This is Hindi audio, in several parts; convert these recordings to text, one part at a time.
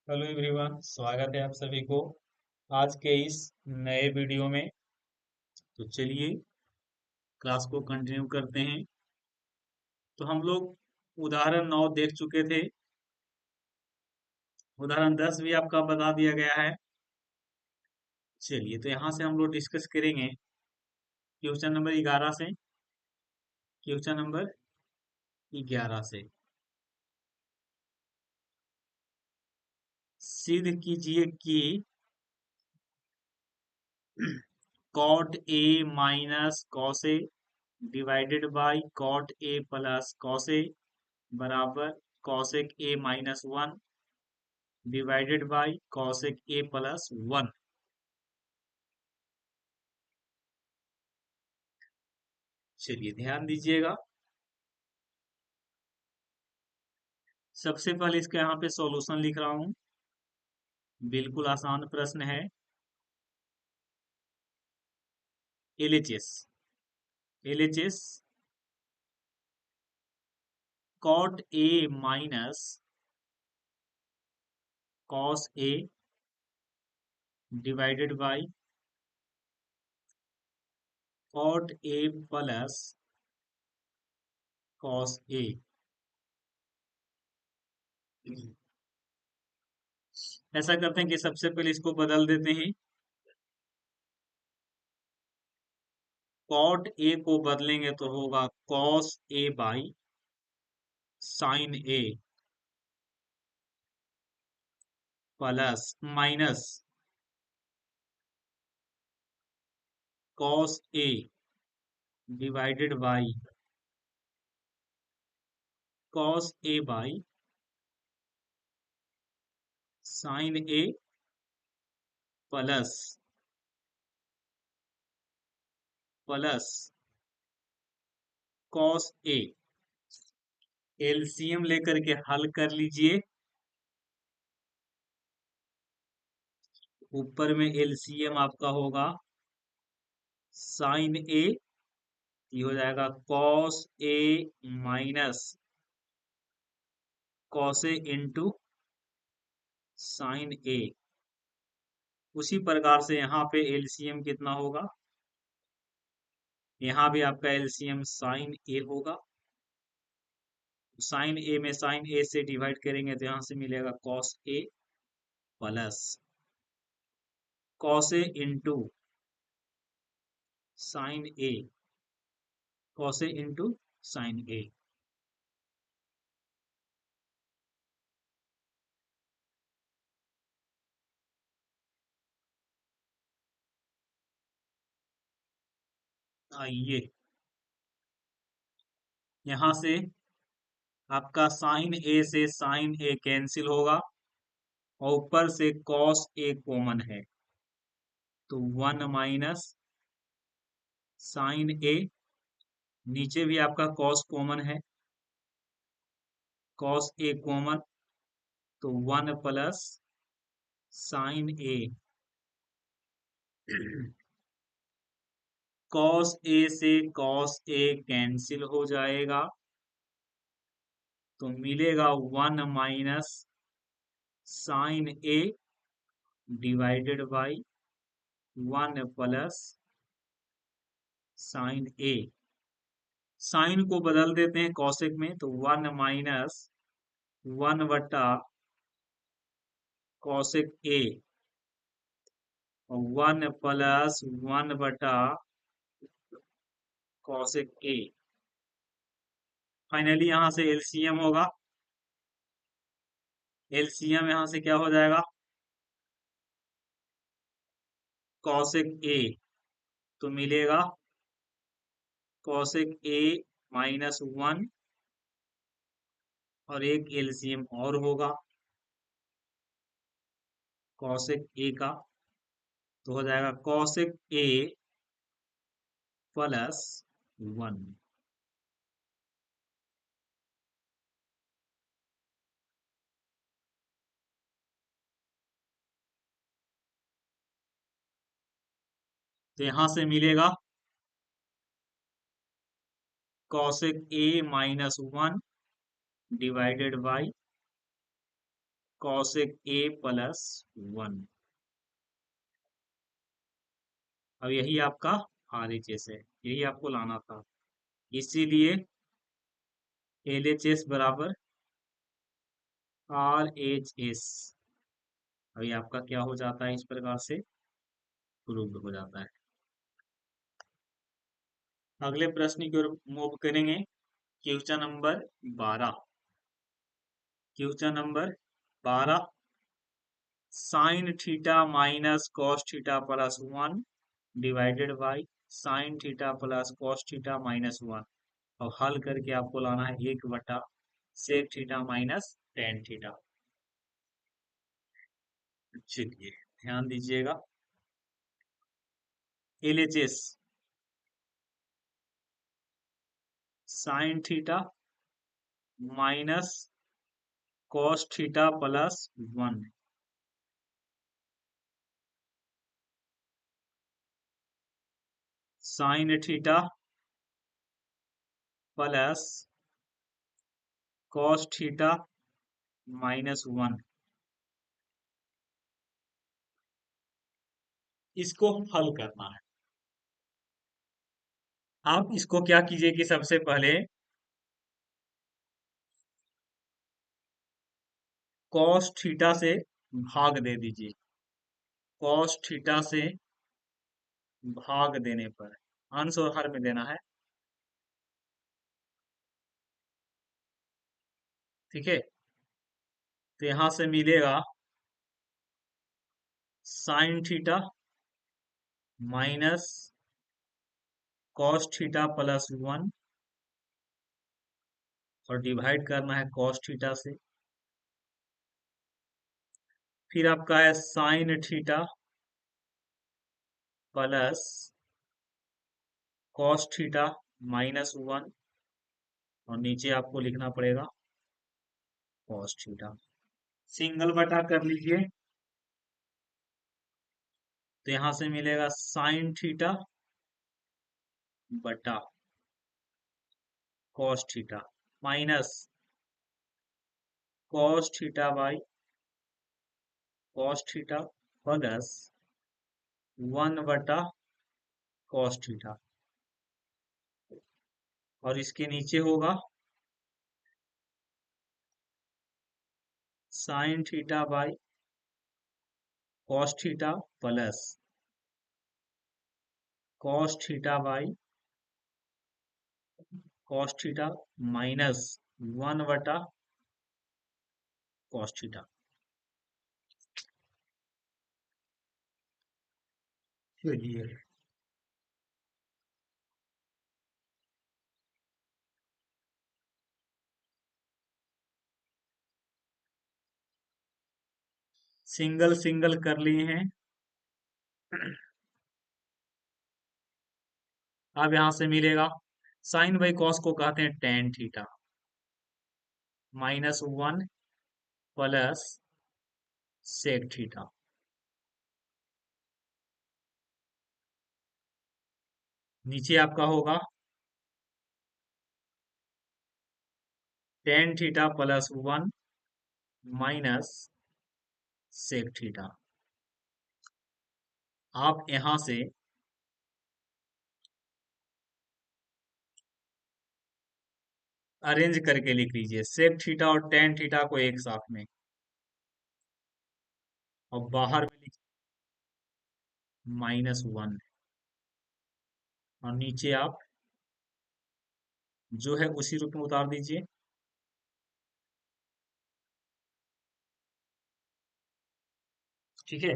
हेलो एवरीवन, स्वागत है आप सभी को आज के इस नए वीडियो में। तो चलिए क्लास को कंटिन्यू करते हैं। तो हम लोग उदाहरण 9 देख चुके थे। उदाहरण 10 भी आपका बता दिया गया है। चलिए तो यहाँ से हम लोग डिस्कस करेंगे क्वेश्चन नंबर 11 से। क्वेश्चन नंबर 11 से सिद्ध कीजिए कि cot A minus cos A divided by cot A plus cos A बराबर cosec A minus one divided by cosec A plus one. चलिए ध्यान दीजिएगा। सबसे पहले इसका यहाँ पे सॉल्यूशन लिख रहा हूं। बिल्कुल आसान प्रश्न है। LHS LHS cot A minus cos A divided by cot A plus cos A. ऐसा करते हैं कि सबसे पहले इसको बदल देते हैं। कॉट ए को बदलेंगे तो होगा cos A by sine A plus minus cos A divided by cos A by sine A plus plus cos A. LCM लेकर के हल कर लीजिए। ऊपर में एलसीएम आपका होगा साइन ए, ये हो जाएगा cos A minus cos A into sine ए। उसी प्रकार से यहाँ पे एलसीएम कितना होगा, यहाँ भी आपका एलसीएम साइन ए होगा। साइन ए में साइन ए से डिवाइड करेंगे तो यहाँ से मिलेगा cos A plus cos A into sine A, cos A into sine ए। आइए यहाँ से आपका साइन ए से साइन ए कैंसिल होगा और ऊपर से कॉस ए कॉमन है तो वन माइनस साइन ए। नीचे भी आपका कॉस कॉमन है, कॉस ए कॉमन तो one plus sine A. Cos A से कॉस ए कैंसिल हो जाएगा तो मिलेगा one minus sine A divided by one plus sine A. Sine को बदल देते हैं कॉसेक में तो वन माइनस वन बटा कॉसेक ए और वन प्लस वन बटा कॉसेक ए। फाइनली यहां से एलसीएम होगा। एलसीएम यहां से क्या हो जाएगा, कॉसेक ए तो मिलेगा कॉसेक ए माइनस वन और एक एलसीएम और होगा कॉसेक ए का तो हो जाएगा कॉसेक ए प्लस वन। तो यहां से मिलेगा cosec A minus one divided by cosec A plus 1। अब यही आपका आर एच एस है, यही आपको लाना था। इसीलिए एल एच एस बराबर आर एच एस। अभी आपका क्या हो जाता है, इस प्रकार से प्रूव्ड हो जाता है। अगले प्रश्न की ओर मूव करेंगे। Question number 12। Question number 12, sine theta minus cos theta plus 1 divided by sine theta plus cos theta minus 1। अब हल करके आपको लाना है 1 बटा sec theta minus tan theta. चलिए ध्यान दीजिएगा। LHS sine theta minus cos theta plus 1, sine theta plus cos theta minus 1। इसको हल करना है। आप इसको क्या कीजिए कि सबसे पहले कॉस थीटा से भाग दे दीजिए। कॉस थीटा से भाग देने पर अंश और हर में देना है, ठीक है। तो यहां से मिलेगा sign theta minus cos theta plus 1 और डिवाइड करना है कॉस थीटा से। फिर आपका है sign theta plus cos theta minus 1 और नीचे आपको लिखना पड़ेगा कॉस थीटा। सिंगल बटा कर लीजिए तो यहां से मिलेगा साइन थीटा बटा cos theta minus cos theta by cos theta plus 1 बटा कॉस थीटा और इसके नीचे होगा sine theta by cos theta plus cos theta by cos theta minus 1 बटा कॉस थीटा। चलिए सिंगल सिंगल कर लिए हैं। अब यहां से मिलेगा साइन बाई कॉस को कहते हैं tan theta minus 1 plus sec theta. नीचे आपका होगा tan theta plus 1 minus sec theta. आप यहां से अरेंज करके लिख लीजिए सेक थीटा और टेन थीटा को एक साथ में और बाहर में लिखिए -1 और नीचे आप जो है उसी रूप में उतार दीजिए। ठीक है।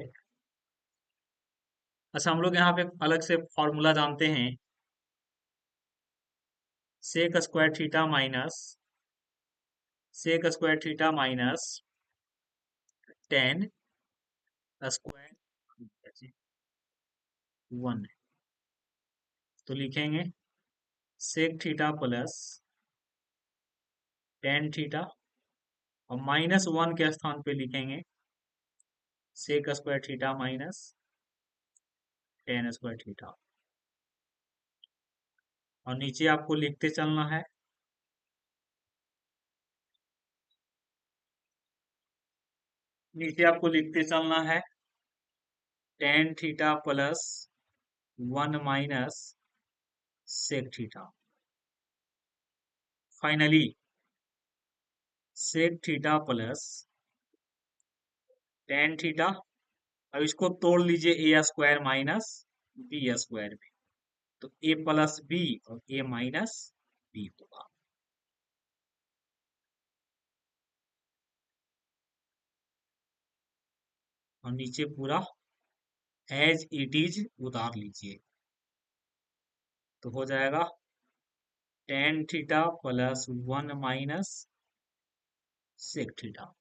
अच्छा हम लोग यहाँ पे अलग से फॉर्मूला जानते हैं, sec square theta minus sec square theta minus tan square 1। तो लिखेंगे sec theta plus tan theta और -1 के स्थान पे लिखेंगे sec square theta minus tan square theta और नीचे आपको लिखते चलना है नीचे आपको लिखते चलना है tan theta plus 1 - sec theta. Finally sec theta plus tan theta. अब इसको तोड़ लीजिए A square minus B square में, तो ए प्लस बी और ए माइनस बी होगा। और नीचे पूरा एज इट इज उतार लीजिए, तो हो जाएगा tan theta plus 1 - sec theta.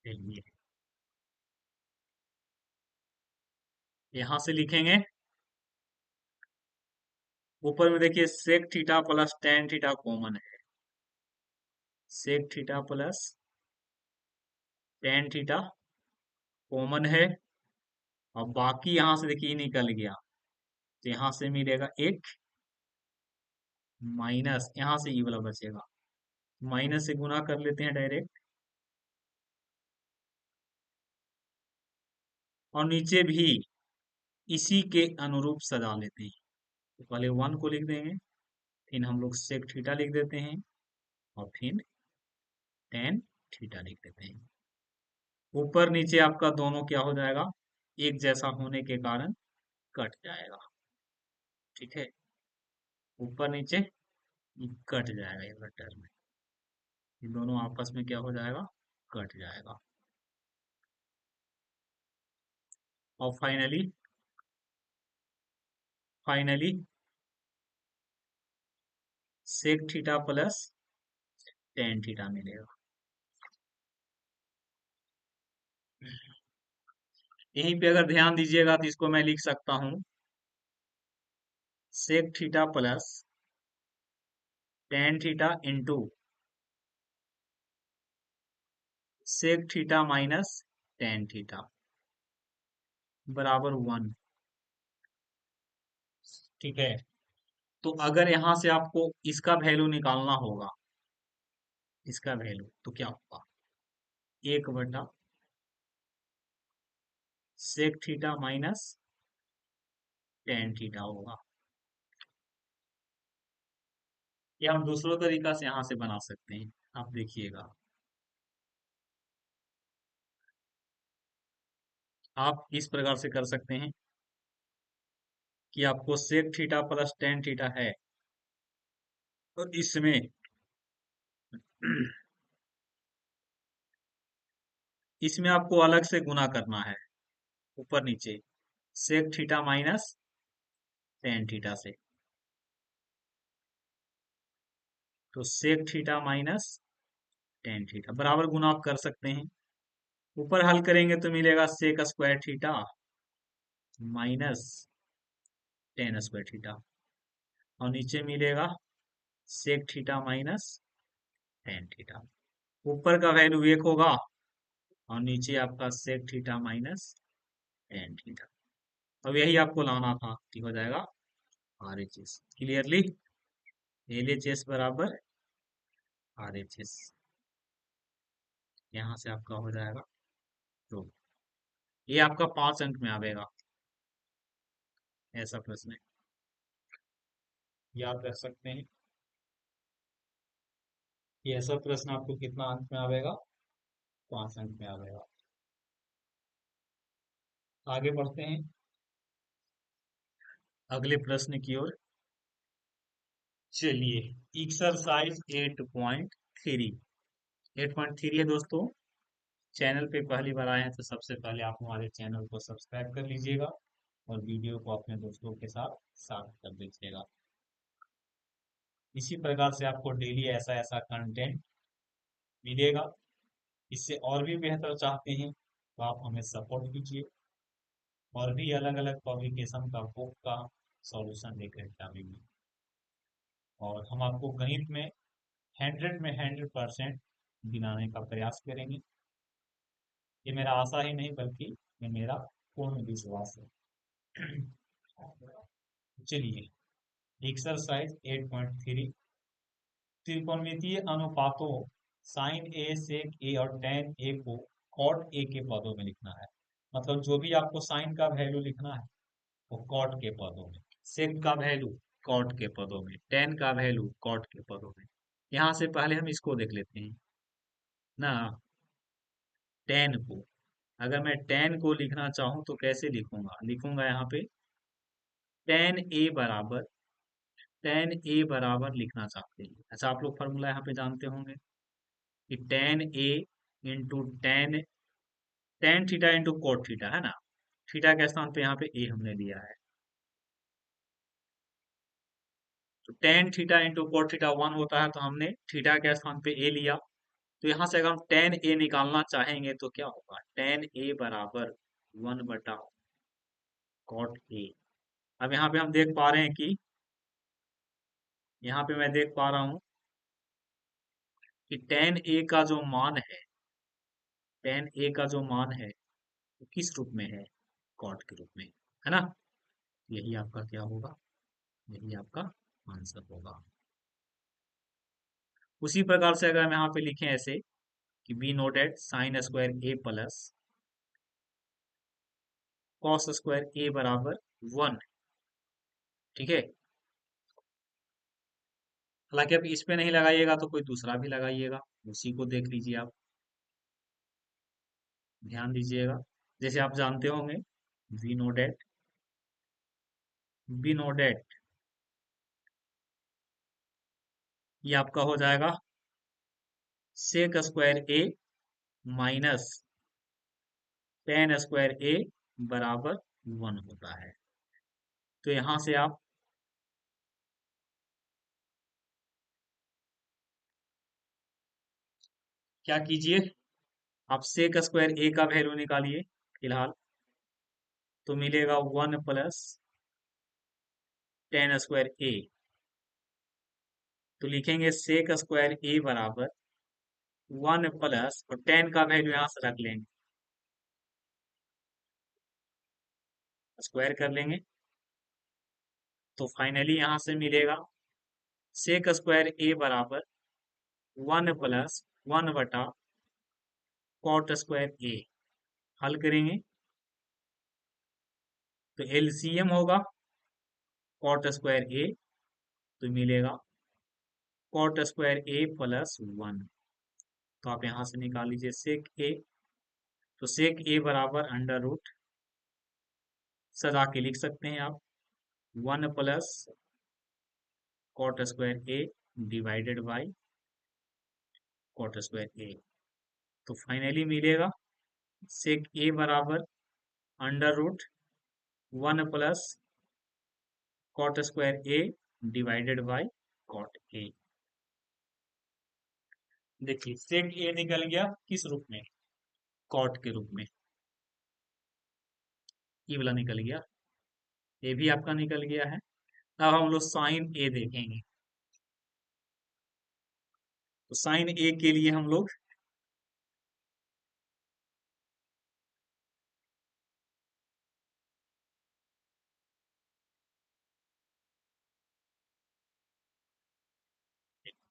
चलिए यहां से लिखेंगे, ऊपर में देखिए sec theta plus tan theta common है, sec theta plus tan theta common है। और बाकी यहां से देखिए निकल गया, तो यहां से मिलेगा एक माइनस, यहां से ये वाला बचेगा, माइनस से गुना कर लेते हैं डायरेक्ट। और नीचे भी इसी के अनुरूप सजा लेते हैं, तो पहले 1 को लिख देंगे, फिर हम लोग सेक थीटा लिख देते हैं, और फिर टेन थीटा लिख देते हैं। ऊपर नीचे आपका दोनों क्या हो जाएगा, एक जैसा होने के कारण कट जाएगा। ठीक है, ऊपर नीचे ये कट जाएगा, ये वाला टर्म, ये दोनों आपस में क्या हो जाएगा, कट जाएगा। और finally sec theta plus tan theta मिलेगा। यहीं पे अगर ध्यान दीजिएगा तो इसको मैं लिख सकता हूं sec theta plus tan theta into sec theta minus tan theta बराबर 1। ठीक है, तो अगर यहां से आपको इसका वैल्यू निकालना होगा, इसका वैल्यू तो क्या होगा, 1 बटा sec theta minus tan theta होगा। ये हम दूसरों तरीका से यहां से बना सकते हैं, आप देखिएगा। आप इस प्रकार से कर सकते हैं कि आपको sec theta plus tan theta है, तो इसमें इसमें आपको अलग से गुना करना है, ऊपर नीचे sec theta minus tan theta से, तो sec theta minus tan theta बराबर गुना आप कर सकते हैं। ऊपर हल करेंगे तो मिलेगा sec square theta minus tan square theta, और नीचे मिलेगा sec theta minus tan theta. ऊपर का वैल्यू 1 होगा, और नीचे आपका sec theta minus tan theta. अब यही आपको लाना था, ठीक हो जाएगा R H S. Clearly L H S बराबर आर एच एस, यहाँ से आपका हो जाएगा। तो ये आपका 5 अंक में आवेगा, ऐसा प्रश्न है, याद रख सकते हैं कि ऐसा प्रश्न आपको कितना अंक में आवेगा, 5 अंक में आवेगा। आगे बढ़ते हैं अगले प्रश्न की ओर। चलिए एक्सरसाइज 8.3, 8.3 है दोस्तों। चैनल पे पहली बार आए हैं तो सबसे पहले आप हमारे चैनल को सब्सक्राइब कर लीजिएगा, और वीडियो को अपने दोस्तों के साथ साथ कर दीजिएगा। इसी प्रकार से आपको डेली ऐसा ऐसा कंटेंट मिलेगा। इससे और भी बेहतर चाहते हैं तो आप हमें सपोर्ट कीजिए, और भी अलग अलग पब्लिकेशन का बुक का सॉल्यूशन लेकर के आएंगे, और हम आपको गणित में 100% दिलाने का प्रयास करेंगे। ये मेरा आशा ही नहीं बल्कि ये मेरा पूर्ण विश्वास है। चलिए, एक्सरसाइज 8.3, त्रिकोणमितीय अनुपातों साइन ए सेक ए और टेन ए को कॉट ए के पदों में लिखना है। मतलब जो भी आपको साइन का वैल्यू लिखना है वो कॉट के पदों में, सेक का वैल्यू कॉट के पदों में, टेन का वैल्यू कॉट के पदों में। यहाँ से पहले हम इसको देख लेते हैं ना, टेन को। अगर मैं टेन को लिखना चाहूं तो कैसे लिखूंगा, लिखूंगा यहाँ पे टेन ए बराबर, टेन ए बराबर लिखना चाहते हैं। अच्छा, आप लोग फॉर्मूला यहाँ पे जानते होंगे कि tan A into tan, tan theta into cot theta, है ना। थीटा के स्थान पे यहाँ पे ए हमने लिया है, तो ten theta into cot theta 1 होता है, तो हमने थीटा के स्थान पे ए लिया। तो यहाँ से अगर हम टेन ए निकालना चाहेंगे तो क्या होगा, टेन ए बराबर 1 बटा कॉट ए। अब यहाँ पे हम देख पा रहे हैं कि, यहाँ पे मैं देख पा रहा हूँ कि टेन ए का जो मान है, टेन ए का जो मान है वो किस रूप में है, कॉट के रूप में, है ना। यही आपका क्या होगा, यही आपका आंसर होगा। उसी प्रकार से अगर हम यहाँ पे लिखें ऐसे कि be noted sine square A plus cos square A बराबर 1, ठीक है। हालांकि अब इस पे नहीं लगाइएगा तो कोई दूसरा भी लगाइएगा, उसी को देख लीजिए आप, ध्यान दीजिएगा। जैसे आप जानते होंगे we know that, we know that, ये आपका हो जाएगा sec square A minus tan square A बराबर 1 होता है। तो यहां से आप क्या कीजिए, आप सेक स्क्वायर ए का वैल्यू निकालिए फिलहाल, तो मिलेगा 1 प्लस टेन स्क्वायर ए। तो लिखेंगे सेक स्क्वायर ए बराबर 1 प्लस, और टेन का वैल्यू यहां से रख लेंगे, स्क्वायर कर लेंगे। तो फाइनली यहां से मिलेगा सेक स्क्वायर ए बराबर 1 प्लस 1 बटा कॉट स्क्वायर ए। हल करेंगे तो एलसीएम होगा कॉट स्क्वायर ए, तो मिलेगा कॉट स्क्वायर ए प्लस 1। तो आप यहां से निकाल लीजिए सेक ए, तो सेक ए बराबर अंडर रूट, सजा के लिख सकते हैं आप 1 plus cot square A divided by cot square A. तो फाइनली मिलेगा सेक ए बराबर under root 1 plus cot square A divided by cot A. देखिए सेक ए निकल गया किस रूप में, कॉट के रूप में, ये वाला निकल गया, ये भी आपका निकल गया है। अब हम लोग साइन ए देखेंगे, तो साइन ए के लिए हम लोग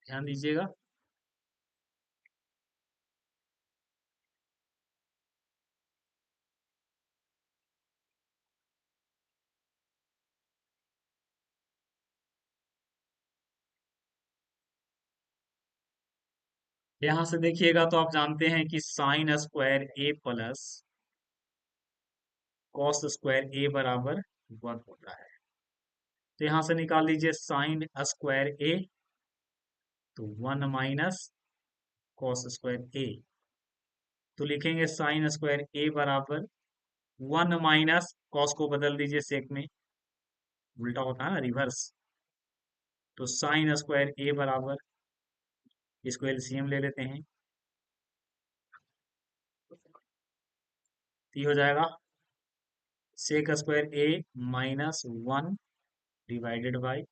ध्यान दीजिएगा, यहां से देखिएगा तो आप जानते हैं कि sign square A plus cos square A बराबर 1 होता है। तो यहां से निकाल लीजिए साइन स्क्वायर ए, तो 1 माइनस कॉस स्क्वायर ए। तो लिखेंगे साइन स्क्वायर ए बराबर 1 माइनस कॉस को बदल दीजिए सेक में, उल्टा होता है ना, रिवर्स। तो साइन स्क्वायर ए बराबर, इसको एलसीएम ले लेते हैं, तो ये हो जाएगा sec square A minus 1 divided by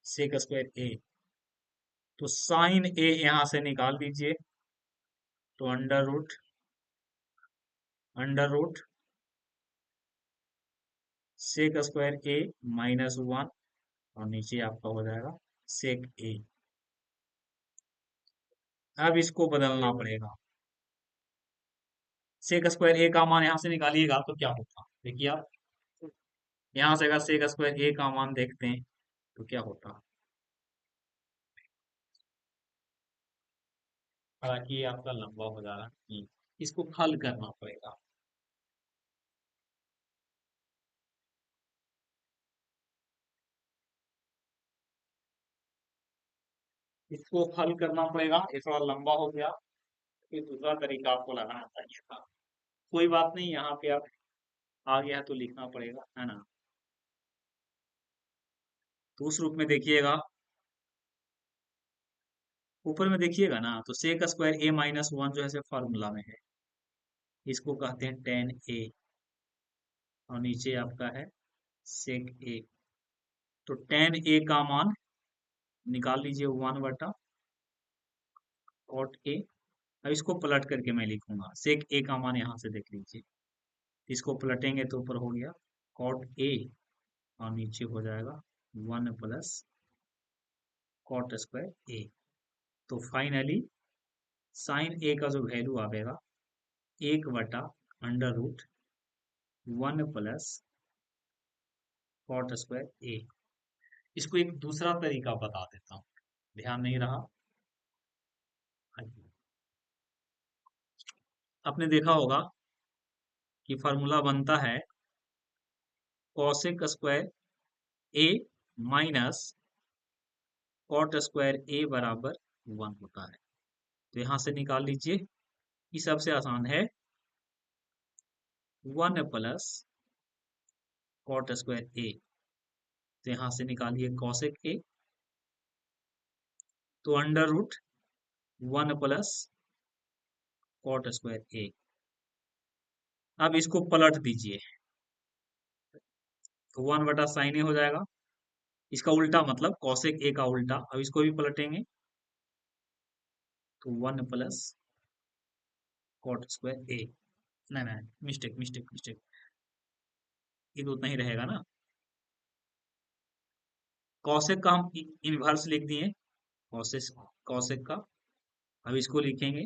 sec square A. तो साइन ए यहां से निकाल दीजिए, तो under root sec square A minus one, और नीचे आपका हो जाएगा सेक ए। अब इसको बदलना पड़ेगा। सेक स्क्वायर ए का मान यहां से निकालिएगा तो क्या होगा, देखिए आप यहां से अगर सेक स्क्वायर ए का मान देखते हैं तो क्या होता। हालांकि ये आपका लंबा हो जा रहा है, इसको हल करना पड़ेगा। इसको हल करना पड़ेगा, ये थोड़ा लंबा हो गया, फिर दूसरा तरीका आपको लगाना चाहिए था। कोई बात नहीं, यहाँ पे आप आ गया तो लिखना पड़ेगा, है ना। तो उस रूप में देखिएगा, ऊपर में देखिएगा ना, तो सेक स्क्वायर ए माइनस वन जो है फॉर्मूला में है, इसको कहते हैं टेन ए, और नीचे आपका है सेक ए। तो टेन ए का मान निकाल लीजिए वन बटा कॉट ए। अब इसको पलट करके मैं लिखूंगा, सेक ए का मान यहाँ से देख लीजिए, इसको पलटेंगे तो ऊपर हो गया कॉट ए, और नीचे हो जाएगा one plus cot square A. तो फाइनली साइन ए का जो वैल्यू आएगा, एक बटा under root one plus cot square A. इसको एक दूसरा तरीका बता देता हूँ, ध्यान नहीं रहा। आपने देखा होगा कि फॉर्मूला बनता है cosec square A minus cot square A बराबर वन होता है। तो यहां से निकाल लीजिए, ये सबसे आसान है, one plus cot square A. तो यहां से निकालिए कॉसेक ए, तो under root one plus cot square A. अब इसको पलट दीजिए, तो वन बटा साइन ए हो जाएगा, इसका उल्टा मतलब कॉसेक ए का उल्टा। अब इसको भी पलटेंगे तो वन प्लस कॉट स्क्वायर ए। नहीं नहीं, मिस्टेक मिस्टेक मिस्टेक, ये तो उतना ही रहेगा ना। कॉसेक का हम इनवर्स लिख दिए, कॉसेक कॉसेक का। अब इसको लिखेंगे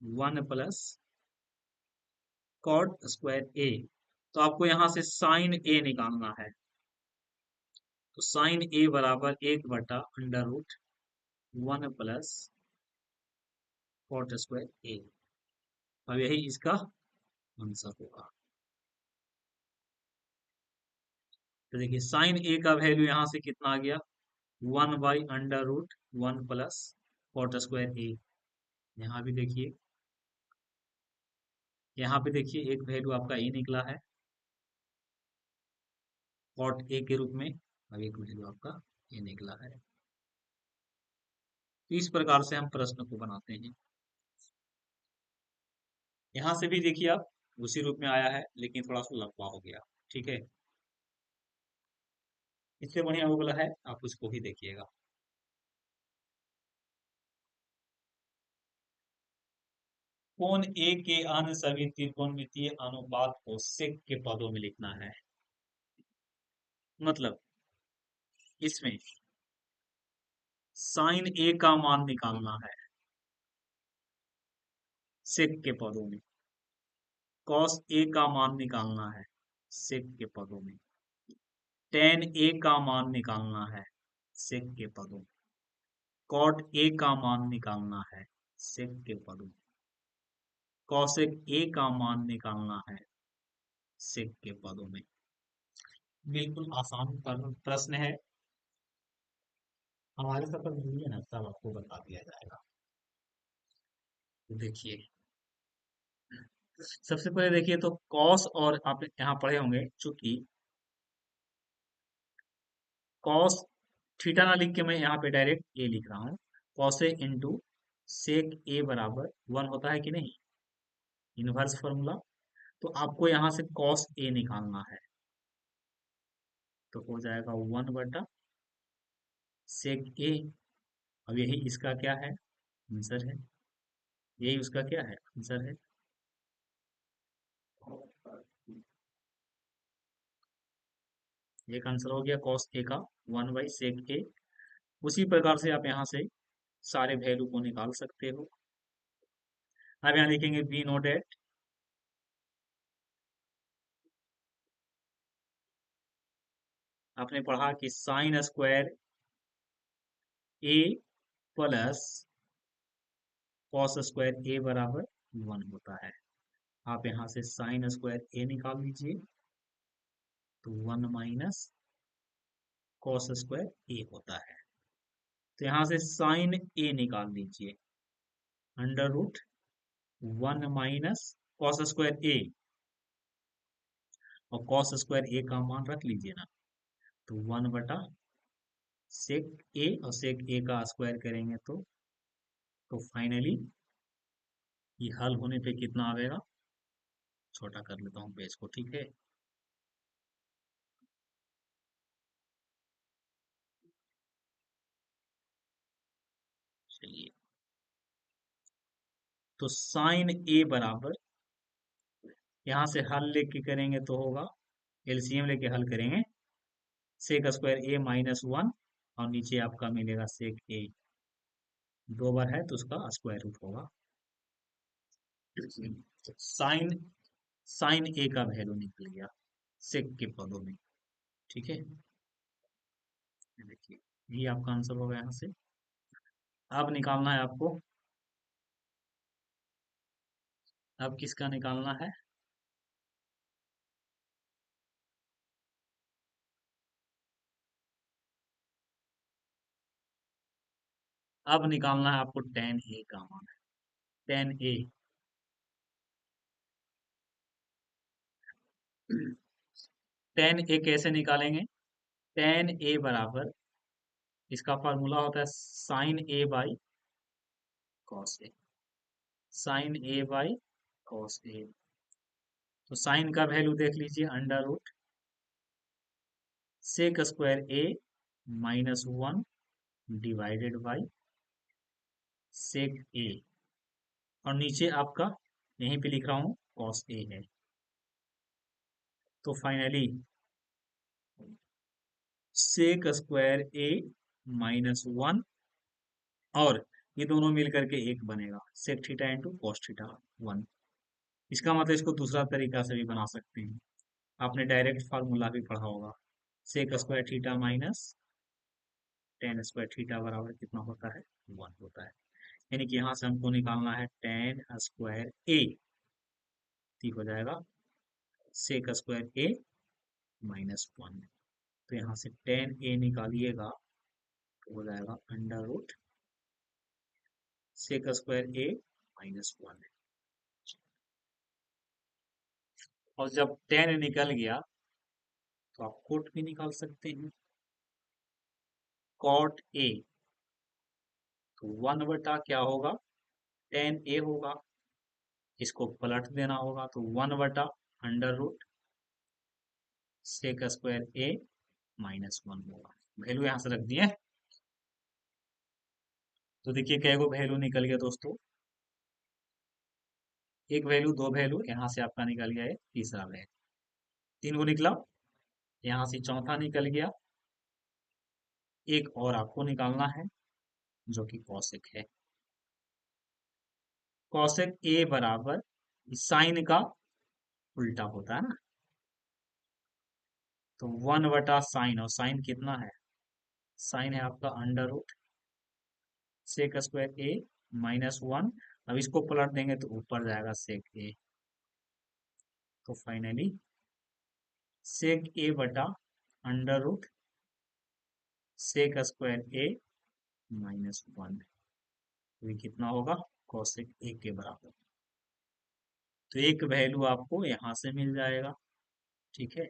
one plus cot square A. तो आपको यहां से साइन ए निकालना है, तो साइन ए बराबर एक बटा under root one plus cot square A. अब यही इसका आंसर होगा। तो देखिए साइन ए का वैल्यू यहां से कितना आ गया, one by under root one plus cot square A. यहाँ भी देखिए, यहाँ पे देखिए एक वैल्यू आपका ए निकला है कॉट ए के रूप में, और एक वैल्यू आपका ए निकला है। तो इस प्रकार से हम प्रश्न को बनाते हैं। यहाँ से भी देखिए आप उसी रूप में आया है, लेकिन थोड़ा सा लंबा हो गया, ठीक है। इससे बढ़िया वो वाला है, आप उसको ही देखिएगा। कोण ए के अन्य सभी त्रिकोणमितीय अनुपात को सेक के पदों में लिखना है। मतलब इसमें साइन ए का मान निकालना है सेक के पदों में, कॉस ए का मान निकालना है सेक के पदों में, टेन ए का मान निकालना है सेक के पदों में, कॉट ए का मान निकालना है सेक के पदों में, कॉसेक ए का मान निकालना है सेक के पदों में। बिल्कुल आसान प्रश्न है, हमारे साथ मिलिए ना, तब आपको बता दिया जाएगा। तो देखिए सबसे पहले देखिए, तो कॉस, और आप यहाँ पढ़े होंगे, चूंकि कॉस थीटा ना लिख के मैं यहाँ पे डायरेक्ट ए लिख रहा हूँ, cos A into sec A बराबर वन होता है कि नहीं, इनवर्स फॉर्मूला। तो आपको यहाँ से कॉस ए निकालना है, तो हो जाएगा वन बटा सेक ए। अब यही इसका क्या है, आंसर है, यही उसका क्या है, आंसर है। एक आंसर हो गया कॉस ए का 1/sec ए। उसी प्रकार से आप यहाँ से सारे वैल्यू को निकाल सकते हो। अब यहाँ लिखेंगे वी नो डेट आपने पढ़ा कि sign square A plus cos square A बराबर 1 होता है। आप यहाँ से साइन स्क्वायर ए निकाल लीजिए तो 1 माइनस कॉस स्क्वायर ए होता है। तो यहाँ से साइन ए निकाल लीजिए under root 1 minus cos square A, और कॉस स्क्वायर ए का मान रख लीजिए ना, तो 1/sec ए, और sec ए का स्क्वायर करेंगे तो फाइनली ये हल होने पे कितना आएगा। छोटा कर लेता हूँ पेज को, ठीक है। चलिए, तो साइन ए बराबर यहाँ से हल लेके करेंगे तो होगा, एलसीएम लेके हल करेंगे, सेक स्क्वायर ए -1, और नीचे आपका मिलेगा सेक ए। दो बार है तो उसका स्क्वायर रूट होगा। साइन साइन ए का वैल्यू निकल गया सेक के पदों में, ठीक है। ये देखिए, ये आपका आंसर होगा यहाँ से। अब निकालना है आपको, अब किसका निकालना है, अब निकालना है आपको टेन ए का मान। टेन ए टेन ए कैसे निकालेंगे। टेन ए बराबर, इसका फार्मूला होता है sine A by cos A. Sine A by cos A, तो साइन का वैल्यू देख लीजिए under root sec square A -1 divided by sec A, और नीचे आपका यहीं पे लिख रहा हूं कॉस ए है। तो फाइनली सेक स्क्वायर ए -1, और ये दोनों मिलकर के एक बनेगा sec theta into cos theta 1। इसका मतलब इसको दूसरा तरीका से भी बना सकते हैं, आपने डायरेक्ट फार्मूला भी पढ़ा होगा, sec square theta minus tan square theta बराबर कितना होता है, 1 होता है। यानी कि यहाँ से हमको निकालना है टेन स्क्वायर ए, ठीक हो जाएगा सेक स्क्वायर ए -1। तो यहाँ से टेन ए निकालिएगा तो हो जाएगा under root sec square A -1। और जब टेन निकल गया तो आप कोट भी निकाल सकते हैं, कॉट ए, तो 1 क्या होगा, टेन ए होगा, इसको पलट देना होगा तो 1/अंडर रूट सेक स्क्वायर ए -1 होगा। वैल्यू यहां से रख दिए। तो देखिए कैगो वैल्यू निकल गया दोस्तों, एक वैल्यू, दो वैल्यू, यहाँ से आपका निकल गया है तीसरा वैल्यू, 3 को निकला, यहाँ से चौथा निकल गया। एक और आपको निकालना है जो कि कॉसेक है। कॉसेक ए बराबर साइन का उल्टा होता है ना, तो 1/साइन, और साइन कितना है, साइन है आपका under root sec square A -1। अब इसको पलट देंगे तो ऊपर जाएगा सेक ए, तो finally sec ए/अंडर root sec square A -1, तो ये कितना होगा, कॉसेक ए के बराबर। तो एक वैल्यू आपको यहाँ से मिल जाएगा, ठीक है,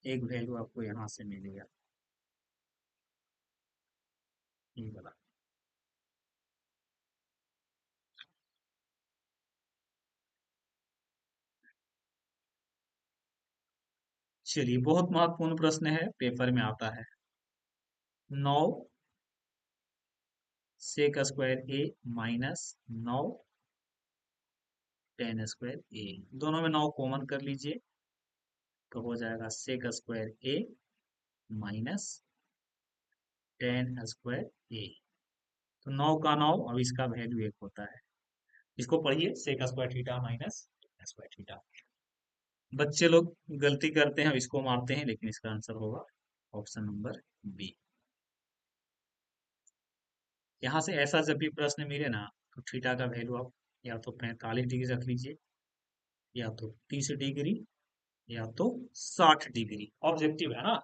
एक वैल्यू आपको यहाँ से मिलेगा, ये वाला। चलिए, बहुत महत्वपूर्ण प्रश्न है, पेपर में आता है। 9 सेक स्क्वायर ए -9 टेन स्क्वायर ए, दोनों में 9 कॉमन कर लीजिए तो हो जाएगा sec square A minus 10 square A. तो 9 का 9, अब इसका वैल्यू 1 होता है। इसको पढ़िए, sec square theta minus square theta. बच्चे लोग गलती करते हैं, अब इसको मारते हैं, लेकिन इसका आंसर होगा ऑप्शन नंबर बी। यहाँ से ऐसा जब भी प्रश्न मिले ना, तो थीटा का वैल्यू आप या तो 45 डिग्री रख लीजिए, या तो 30 डिग्री, या तो 60 डिग्री। ऑब्जेक्टिव है ना,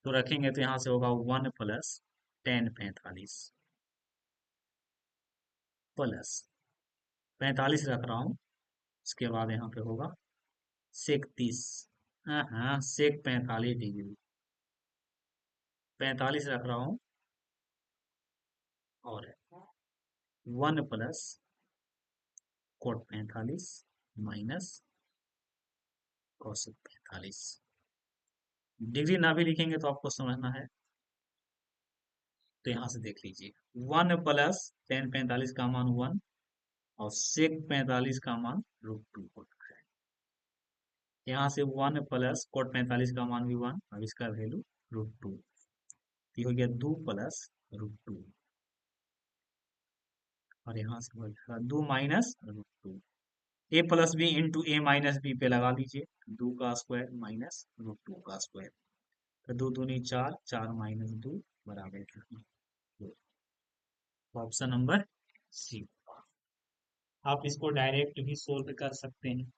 तो रखेंगे तो यहाँ से होगा 1 प्लस 10 45 प्लस 45 रख रहा हूँ। उसके बाद यहाँ पे होगा सेक 30, हाँ हाँ, सेक 45 डिग्री, 45 रख रहा हूँ, और 1 plus coat 45 minus cosec 45। Degree ना भी लिखेंगे तो आपको समझना है, तो यहाँ से देख लीजिए, 1 प्लस 10 45 का मान 1, और सेक 45 का मान √2 होता है। यहाँ से 1 प्लस कोट 45 का मान भी 1, अब इसका वैल्यू √2, ये हो गया 2 प्लस √2, और यहाँ से हो जाएगा 2 माइनस √2। ए प्लस बी इंटू ए माइनस बी पे लगा लीजिए, 2 का स्क्वायर माइनस √2 का स्क्वायर, तो 2 दूनी 4, 4 माइनस 2 बराबर कितना, 2। Option number C. आप इसको डायरेक्ट भी सोल्व कर सकते हैं।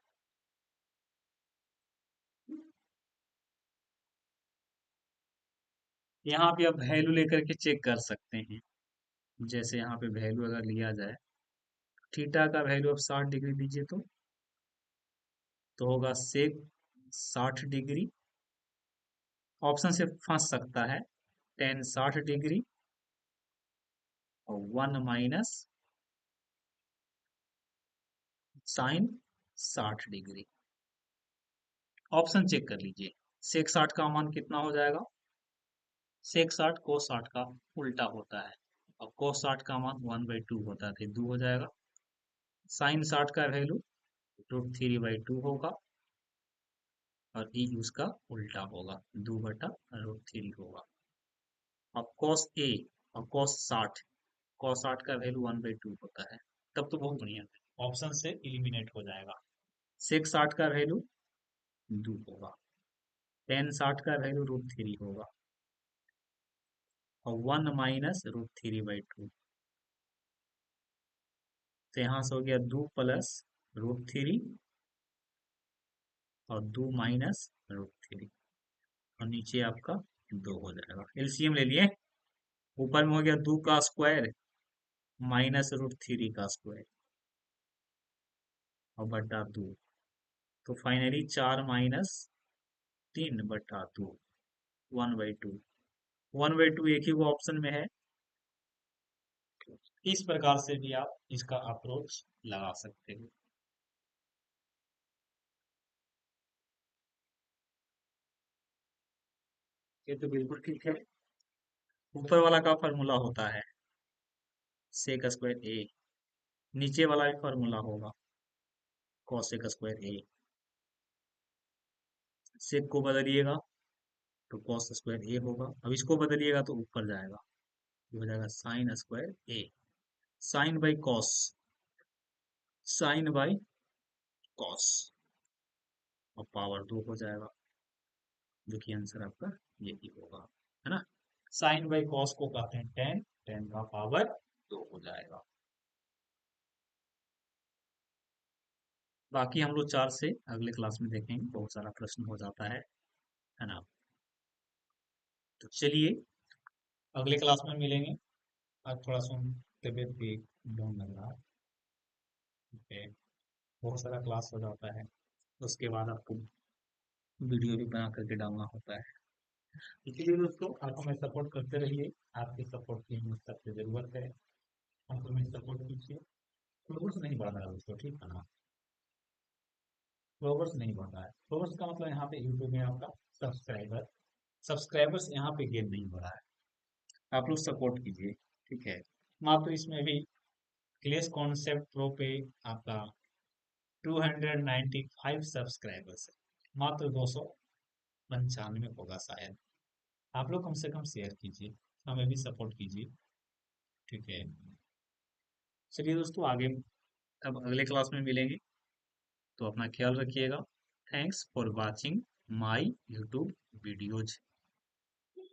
यहाँ पे आप वैल्यू लेकर के चेक कर सकते हैं। जैसे यहाँ पे वैल्यू अगर लिया जाए, थीटा का वैल्यू आप 60 डिग्री लीजिए, तो होगा सेक 60 डिग्री। ऑप्शन से फंस सकता है, टेन 60 डिग्री और 1 minus sine 60 degree. Option check कर लीजिए, सेक 60 का मान कितना हो जाएगा, सेक 60 को 60 का उल्टा होता है, और कोस 60 का मान 1/2 होता है, तो 2 हो जाएगा। साइन 60 का वैल्यू √3/2 होगा, और ई उसका उल्टा होगा, 2/√3 होगा। अब कॉस ए और कॉस 60 का वैल्यू 1/2 होता है, तब तो बहुत बढ़िया है, ऑप्शन से इलिमिनेट हो जाएगा। सेक 60 का वैल्यू 2 होगा, टेन 60 का वैल्यू √3 होगा, और 1 माइनस √3/2, तो यहाँ से हो गया 2 प्लस √3 और 2 माइनस √3, और नीचे आपका 2 हो जाएगा। एलसीएम ले लिए, ऊपर में हो गया 2 का स्क्वायर माइनस √3 का स्क्वायर और बटा 2, तो फाइनली 4 माइनस 3/2, 1/2। 1/2 एक ही वो ऑप्शन में है। इस प्रकार से भी आप इसका अप्रोच लगा सकते हो। ये तो बिल्कुल ठीक है। ऊपर वाला का फॉर्मूला होता है सेक स्क्वायर ए, नीचे वाला भी फॉर्मूला होगा कॉसेक स्क्वायर ए। सेक को बदलिएगा तो कॉस स्क्वायर ए होगा, अब इसको बदलिएगा तो ऊपर जाएगा, ये हो जाएगा sine square A, sine by cos, sine by cos, और पावर 2 हो जाएगा। देखिए आंसर आपका यही होगा, है ना। साइन बाई कॉस को कहते हैं टेन, टेन का पावर 2 हो जाएगा। बाकी हम लोग 4 से अगले क्लास में देखेंगे, बहुत सारा प्रश्न हो जाता है ना। तो चलिए अगले क्लास में मिलेंगे। आज थोड़ा सा तबियत भी डाउन लग रहा है, ठीक है, बहुत सारा क्लास हो जाता है, उसके बाद आपको वीडियो भी बना करके डालना होता है। इसीलिए दोस्तों आप हमें सपोर्ट करते रहिए, आपके सपोर्ट की हमें सबसे जरूरत है, आप हमें सपोर्ट कीजिए। फ्लोवर्स नहीं बढ़ रहा है दोस्तों, ठीक है ना, फ्लोवर्स नहीं बढ़ रहा है। फ्लोवर्स का मतलब यहाँ पे यूट्यूब में आपका सब्सक्राइबर, सब्सक्राइबर्स यहाँ पे गेन नहीं हो रहा है, आप लोग सपोर्ट कीजिए, ठीक है। मात्र इसमें भी क्लेश कॉन्सेप्ट प्रो पे आपका 295 सब्सक्राइबर्स है, मात्र 295 होगा शायद, आप लोग कम से कम शेयर कीजिए, हमें भी सपोर्ट कीजिए। ठीक है, चलिए दोस्तों, आगे अब अगले क्लास में मिलेंगे, तो अपना ख्याल रखिएगा। Thanks for watching my YouTube videos.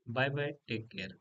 Bye bye, take care.